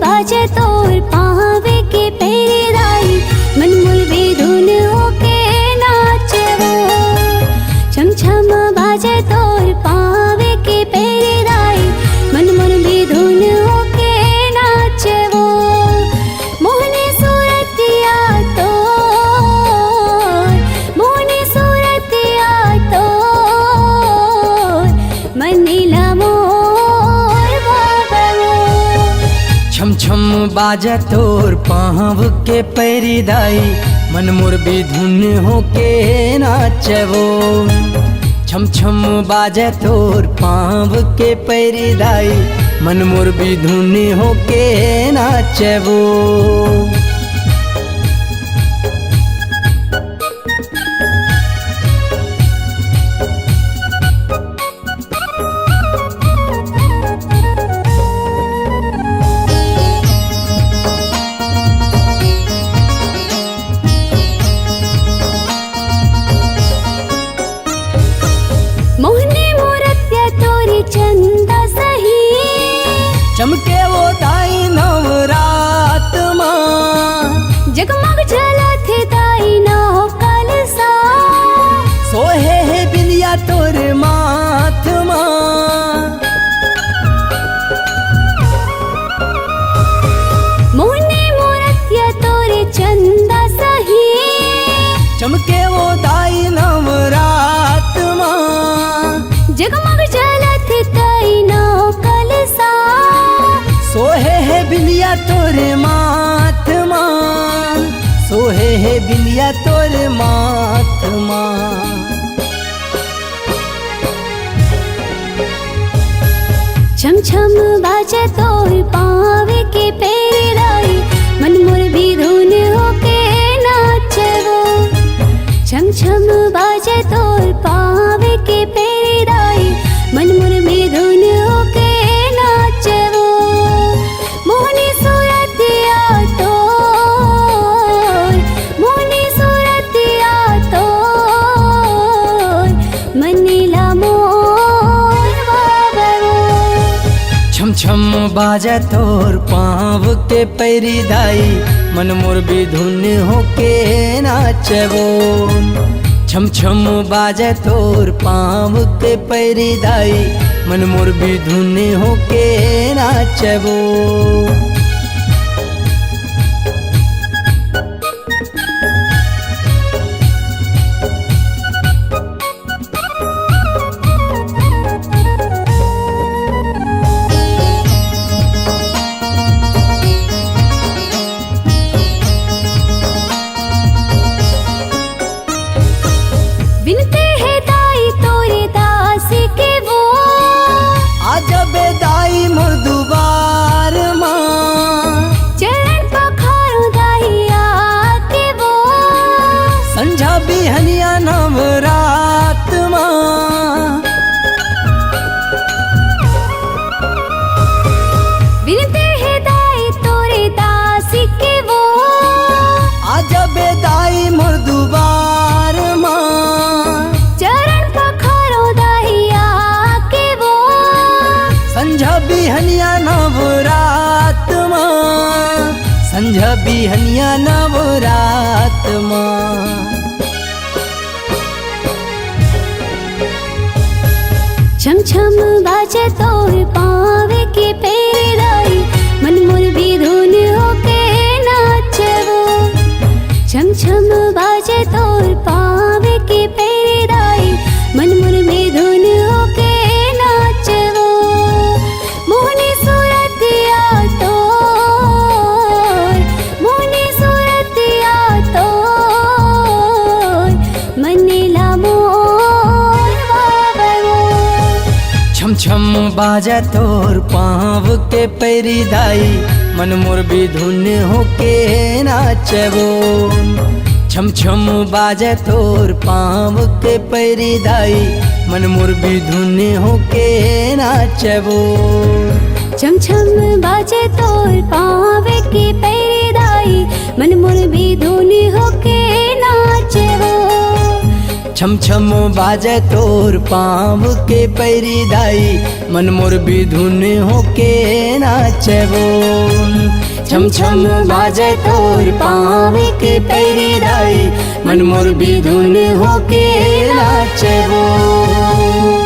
बाजे तोर पावे के पेरेदाई मन मोर बेधुन होके नाचवो। छम छम बाजे तोर पावे के पेरेदाई मन मोर बेधुन होके नाचवो। मोहने सूरतिया तोर, मोहने सूरतिया तोर मनीला मोर बाबा। छम छम बाजा तोर पाँव के पैरीदाई मन मोर बेधुन होके नाचवो। छम छम बाजा तोर पाँव के पैरीदाई मन मोर बेधुन होके नाचवो। मोहने मूरत्या तोरी चंदा सही चमके वो दाई नवरात माँ। जगमग जलत दाई नौ कलसा सोहे है बिंदिया तोर माथ माँ। मोहने मूरत्या तोरी चंदा सही चमके वो दाई नवरात माँ। जगमग जलत दाई नौ कलसा सोहे है बिंदिया तोर माथ माँ। सोहे है बिंदिया तोर माथ माँ। छम छम बाजे तोर पावे के पेरेदाई मन मोर बेधुन होके नाचवो। छम छम बाजे तोर पावे के पेरेदाई मन मोर बेधुन होके नाचवो। मोहनी सूरतिया तोर, मोहनी सूरतिया तोर मनीला मोर बाबा। छम छम बाजा तोर पाँव के पैरीदाई मन मोर बेधुन होके नाचवो। छम छम बाजा तोर पाँव के पैरीदाई मन मोर बेधुन होके नाचवो। बिनते है दाई तोरे दास के वो आज बेदाई मोर दुबार माँ। चरण पखारो दाई आके वो संझा बिहनिया नवरात माँ। बिनते है दाई तोरे दास के वो आज बेदाई मोर दुबार माँ। चरण पखारो दाई आके वो संझा बिहनिया नवरात माँ। संझा बिहनिया नवरात माँ। छम छम बाजे तोर पावे के पेरेदाई मन मोर बेधुन होके नाचवो। छम छम बाजे तोर पावे के पेरेदाई मन मोर बेधुन होके नाचवो। मोहनी सूरतिया तोर, मोहनी सूरतिया तोर मनीला मोर बाबा। छम छम बाजा तोर पाँव के पैरीदाई मन मोर बेधुन होके नाचवो। छम छम बाजा तोर पाँव के पैरीदाई मन मोर बेधुन होके नाचवो। छम छम बाजे तोर पावे के पेरेदाई मन मोर बेधुन होके नाचवो। छम छम बाजे तोर पाँव के पैरी दाई मन मोर बिधुन होके नाचे बोल। छम छम बाजे तोर पाँव के पैरी दाई मन मोर बिधुन होके नाचे बोल।